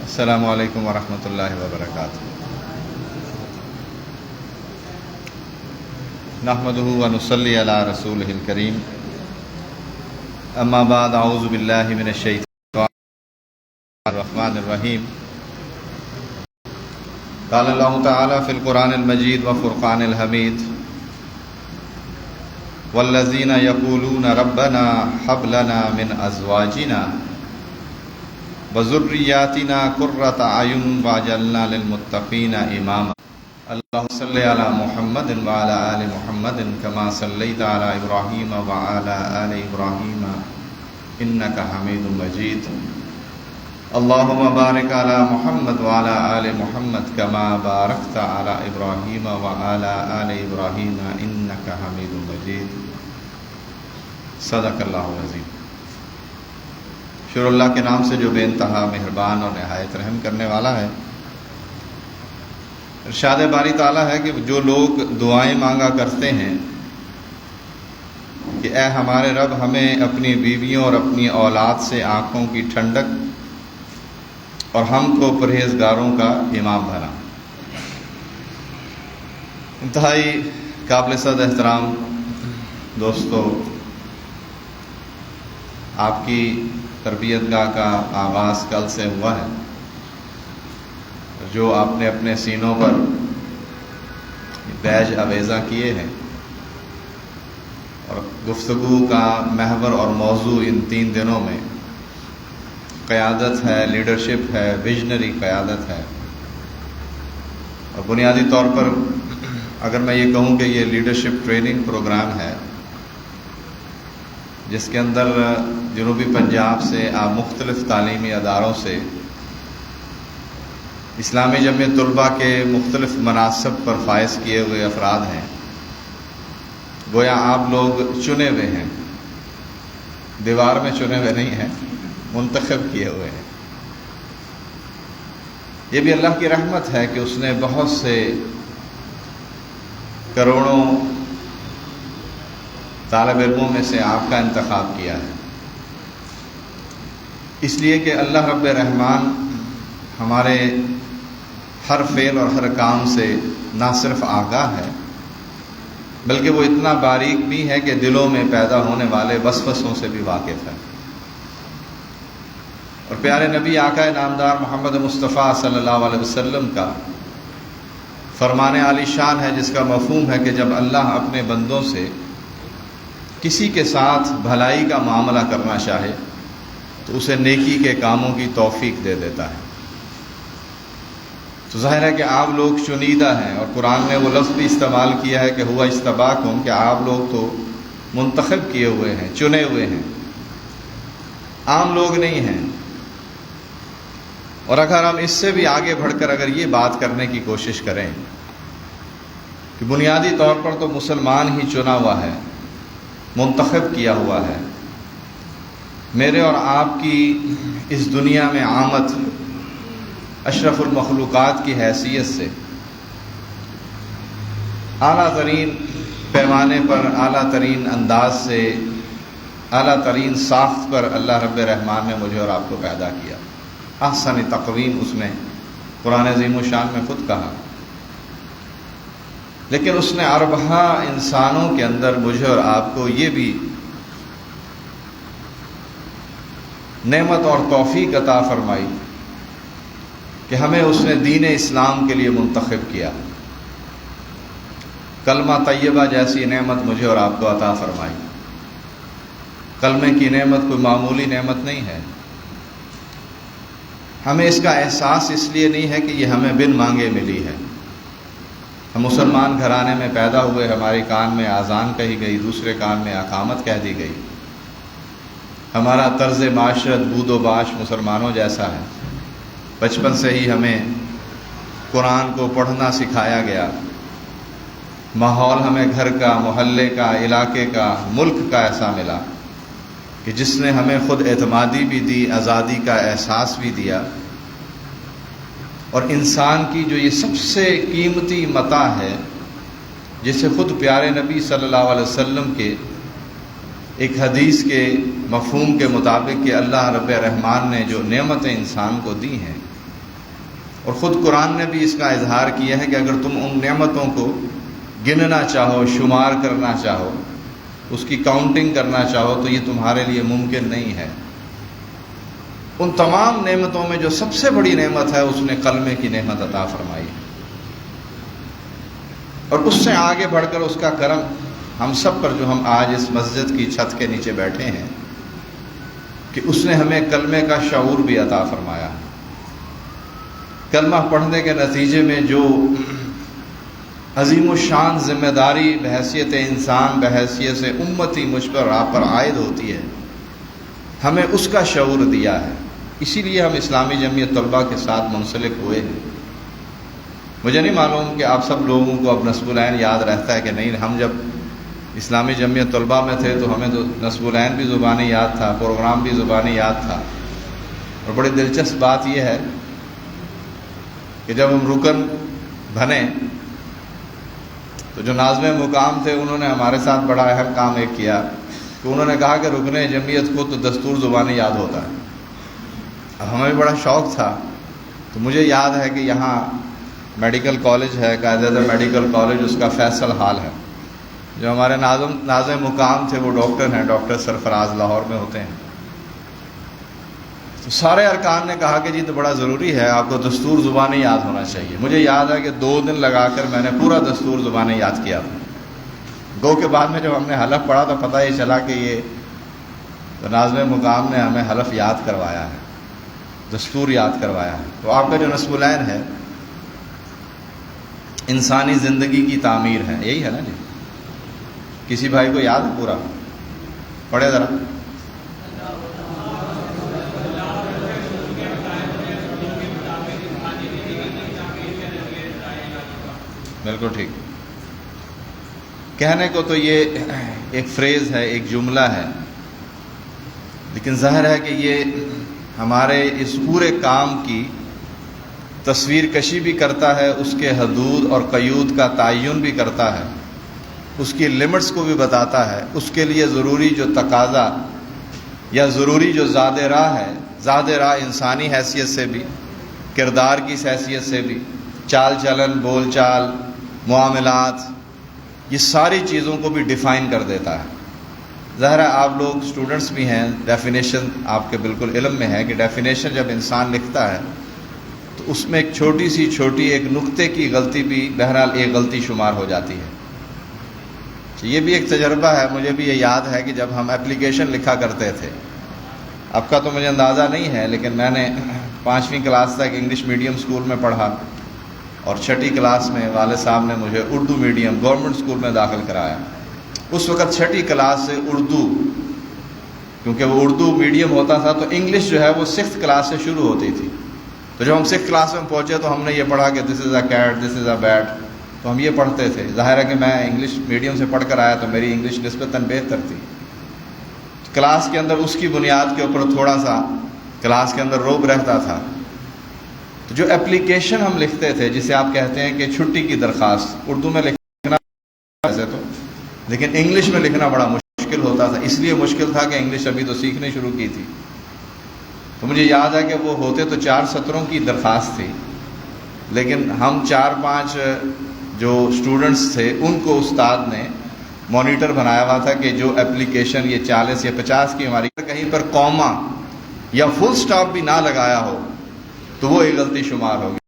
السلام علیکم ورحمۃ اللہ وبرکاتہ۔ نحمدہ ونصلی علی رسولہ الکریم، اما بعد، اعوذ باللہ من الشیطان الرحمن الرحیم۔ قال اللہ تعالی فی القرآن المجید وفرقان الحمید: والذین یقولون ربنا هب لنا من ازواجنا وذریاتنا قرۃ اعین واجعلنا للمتقین اماما۔ اللہم صل علی محمد وعلی آل محمد کما صلیت علی ابراہیم وعلی آل ابراہیم انک حمید مجید۔ اللہم بارک علی محمد وعلی آل محمد کما بارکت علی ابراہیم وعلی آل ابراہیم انک حمید مجید۔ صدق اللہ العظیم۔ شروع اللہ کے نام سے جو بے انتہا مہربان اور نہایت رحم کرنے والا ہے۔ ارشاد باری تعالیٰ ہے کہ جو لوگ دعائیں مانگا کرتے ہیں کہ اے ہمارے رب، ہمیں اپنی بیویوں اور اپنی اولاد سے آنکھوں کی ٹھنڈک اور ہم کو پرہیزگاروں کا امام بنا۔ انتہائی قابل صد احترام دوستو، آپ کی تربیت گاہ کا آغاز کل سے ہوا ہے، جو آپ نے اپنے سینوں پر بیج آویزہ کیے ہیں، اور گفتگو کا محور اور موضوع ان 3 دنوں میں قیادت ہے، لیڈرشپ ہے، ویژنری قیادت ہے۔ اور بنیادی طور پر اگر میں یہ کہوں کہ یہ لیڈرشپ ٹریننگ پروگرام ہے، جس کے اندر جنوبی پنجاب سے آپ مختلف تعلیمی اداروں سے اسلامی جمعیت طلباء کے مختلف مناصب پر فائز کیے ہوئے افراد ہیں، گویا آپ لوگ چنے ہوئے ہیں، دیوار میں چنے ہوئے نہیں ہیں، منتخب کیے ہوئے ہیں۔ یہ بھی اللہ کی رحمت ہے کہ اس نے بہت سے کروڑوں طالب علموں میں سے آپ کا انتخاب کیا ہے، اس لیے کہ اللہ رب رحمان ہمارے ہر فعل اور ہر کام سے نہ صرف آگاہ ہے، بلکہ وہ اتنا باریک بھی ہے کہ دلوں میں پیدا ہونے والے وسوسوں سے بھی واقف ہے۔ اور پیارے نبی آقا نامدار محمد مصطفیٰ صلی اللہ علیہ وسلم کا فرمان عالی شان ہے، جس کا مفہوم ہے کہ جب اللہ اپنے بندوں سے کسی کے ساتھ بھلائی کا معاملہ کرنا چاہے تو اسے نیکی کے کاموں کی توفیق دے دیتا ہے۔ تو ظاہر ہے کہ آپ لوگ چنیدہ ہیں، اور قرآن نے وہ لفظ بھی استعمال کیا ہے کہ ہوا اجتباکم، کہ آپ لوگ تو منتخب کیے ہوئے ہیں، چنے ہوئے ہیں، عام لوگ نہیں ہیں۔ اور اگر ہم اس سے بھی آگے بڑھ کر اگر یہ بات کرنے کی کوشش کریں کہ بنیادی طور پر تو مسلمان ہی چنا ہوا ہے، منتخب کیا ہوا ہے، میرے اور آپ کی اس دنیا میں آمد اشرف المخلوقات کی حیثیت سے اعلیٰ ترین پیمانے پر، اعلیٰ ترین انداز سے، اعلیٰ ترین ساخت پر اللہ رب رحمان نے مجھے اور آپ کو پیدا کیا۔ احسن تقویم اس نے قرآن عظیم الشان میں خود کہا، لیکن اس نے اربعہ انسانوں کے اندر مجھے اور آپ کو یہ بھی نعمت اور توفیق عطا فرمائی کہ ہمیں اس نے دین اسلام کے لیے منتخب کیا، کلمہ طیبہ جیسی نعمت مجھے اور آپ کو عطا فرمائی۔ کلمے کی نعمت کوئی معمولی نعمت نہیں ہے۔ ہمیں اس کا احساس اس لیے نہیں ہے کہ یہ ہمیں بن مانگے ملی ہے۔ ہم مسلمان گھرانے میں پیدا ہوئے، ہمارے کان میں اذان کہی گئی، دوسرے کان میں اقامت کہہ دی گئی، ہمارا طرز معاشرت بود و باش مسلمانوں جیسا ہے، بچپن سے ہی ہمیں قرآن کو پڑھنا سکھایا گیا، ماحول ہمیں گھر کا، محلے کا، علاقے کا، ملک کا ایسا ملا کہ جس نے ہمیں خود اعتمادی بھی دی، آزادی کا احساس بھی دیا، اور انسان کی جو یہ سب سے قیمتی متاع ہے، جسے خود پیارے نبی صلی اللہ علیہ وسلم کے ایک حدیث کے مفہوم کے مطابق کہ اللہ رب الرحمن نے جو نعمتیں انسان کو دی ہیں، اور خود قرآن نے بھی اس کا اظہار کیا ہے کہ اگر تم ان نعمتوں کو گننا چاہو، شمار کرنا چاہو، اس کی کاؤنٹنگ کرنا چاہو تو یہ تمہارے لیے ممکن نہیں ہے۔ ان تمام نعمتوں میں جو سب سے بڑی نعمت ہے اس نے کلمے کی نعمت عطا فرمائی، اور اس سے آگے بڑھ کر اس کا کرم ہم سب پر جو ہم آج اس مسجد کی چھت کے نیچے بیٹھے ہیں کہ اس نے ہمیں کلمے کا شعور بھی عطا فرمایا۔ کلمہ پڑھنے کے نتیجے میں جو عظیم الشان ذمہ داری بحیثیت انسان، بحیثیت سے امتی مجھ پر آپ پر عائد ہوتی ہے، ہمیں اس کا شعور دیا ہے۔ اسی لیے ہم اسلامی جمعیت طلبہ کے ساتھ منسلک ہوئے ہیں۔ مجھے نہیں معلوم کہ آپ سب لوگوں کو اب نصب العین یاد رہتا ہے کہ نہیں۔ ہم جب اسلامی جمعیت طلبہ میں تھے تو ہمیں تو نصب العین بھی زبانی یاد تھا، پروگرام بھی زبانی یاد تھا، اور بڑی دلچسپ بات یہ ہے کہ جب ہم رکن بنے تو جو ناظم مقام تھے انہوں نے ہمارے ساتھ بڑا اہم کام ایک کیا کہ انہوں نے کہا کہ رکن جمعیت کو تو دستور زبانی یاد ہوتا ہے۔ اب ہمیں بھی بڑا شوق تھا، تو مجھے یاد ہے کہ یہاں میڈیکل کالج ہے، قاعدہ میڈیکل کالج، اس کا فیصل ہال ہے۔ جو ہمارے ناظم مقام تھے وہ ڈاکٹر ہیں، ڈاکٹر سرفراز، لاہور میں ہوتے ہیں۔ تو سارے ارکان نے کہا کہ جی تو بڑا ضروری ہے، آپ کو دستور زبانی یاد ہونا چاہیے۔ مجھے یاد ہے کہ 2 دن لگا کر میں نے پورا دستور زبانی یاد کیا تھا۔ گو کے بعد میں جب ہم نے حلف پڑھا تو پتہ یہ چلا کہ یہ تو ناظم مقام نے ہمیں حلف یاد کروایا ہے، دستور یاد کروایا ہے۔ تو آپ کا جو نصب العین ہے انسانی زندگی کی تعمیر ہے، یہی ہے نا جی؟ کسی بھائی کو یاد ہے پورا؟ پڑھے ذرا۔ بالکل ٹھیک۔ کہنے کو تو یہ ایک فریز ہے، ایک جملہ ہے، لیکن ظاہر ہے کہ یہ ہمارے اس پورے کام کی تصویر کشی بھی کرتا ہے، اس کے حدود اور قیود کا تعین بھی کرتا ہے، اس کی لیمٹس کو بھی بتاتا ہے، اس کے لیے ضروری جو تقاضا یا ضروری جو زاد راہ ہے، زاد راہ انسانی حیثیت سے بھی، کردار کی حیثیت سے بھی، چال چلن، بول چال، معاملات، یہ ساری چیزوں کو بھی ڈیفائن کر دیتا ہے۔ ظاہر ہے آپ لوگ اسٹوڈنٹس بھی ہیں، ڈیفینیشن آپ کے بالکل علم میں ہے کہ ڈیفینیشن جب انسان لکھتا ہے تو اس میں ایک چھوٹی ایک نقطے کی غلطی بھی بہرحال ایک غلطی شمار ہو جاتی ہے۔ یہ بھی ایک تجربہ ہے، مجھے بھی یہ یاد ہے کہ جب ہم اپلیکیشن لکھا کرتے تھے، اب کا تو مجھے اندازہ نہیں ہے، لیکن میں نے 5ویں کلاس تک انگلش میڈیم اسکول میں پڑھا، اور 6ٹھی کلاس میں والد صاحب نے مجھے اردو میڈیم گورنمنٹ اسکول میں داخل کرایا۔ اس وقت 6ٹھی کلاس سے اردو، کیونکہ وہ اردو میڈیم ہوتا تھا تو انگلش جو ہے وہ 6th کلاس سے شروع ہوتی تھی۔ تو جب ہم 6th کلاس میں پہنچے تو ہم نے یہ پڑھا کہ دس از a cat, this is a bat, تو ہم یہ پڑھتے تھے۔ ظاہر ہے کہ میں انگلش میڈیم سے پڑھ کر آیا تو میری انگلش نسبتاً بہتر تھی۔ کلاس کے اندر اس کی بنیاد کے اوپر تھوڑا سا کلاس کے اندر روب رہتا تھا۔ تو جو اپلیکیشن ہم لکھتے تھے، جسے آپ کہتے ہیں کہ چھٹی کی درخواست، اردو میں لکھنا ویسے تو، لیکن انگلش میں لکھنا بڑا مشکل ہوتا تھا۔ اس لیے مشکل تھا کہ انگلش ابھی تو سیکھنے شروع کی تھی۔ تو مجھے یاد ہے کہ وہ ہوتے تو 4 سطروں کی درخواست تھی، لیکن ہم 4-5 جو اسٹوڈنٹس تھے ان کو استاد نے مانیٹر بنایا ہوا تھا کہ جو اپلیکیشن یہ 40 یا 50 کی ہماری کہیں پر کوما یا فل سٹاپ بھی نہ لگایا ہو تو وہ ایک غلطی شمار ہوگی۔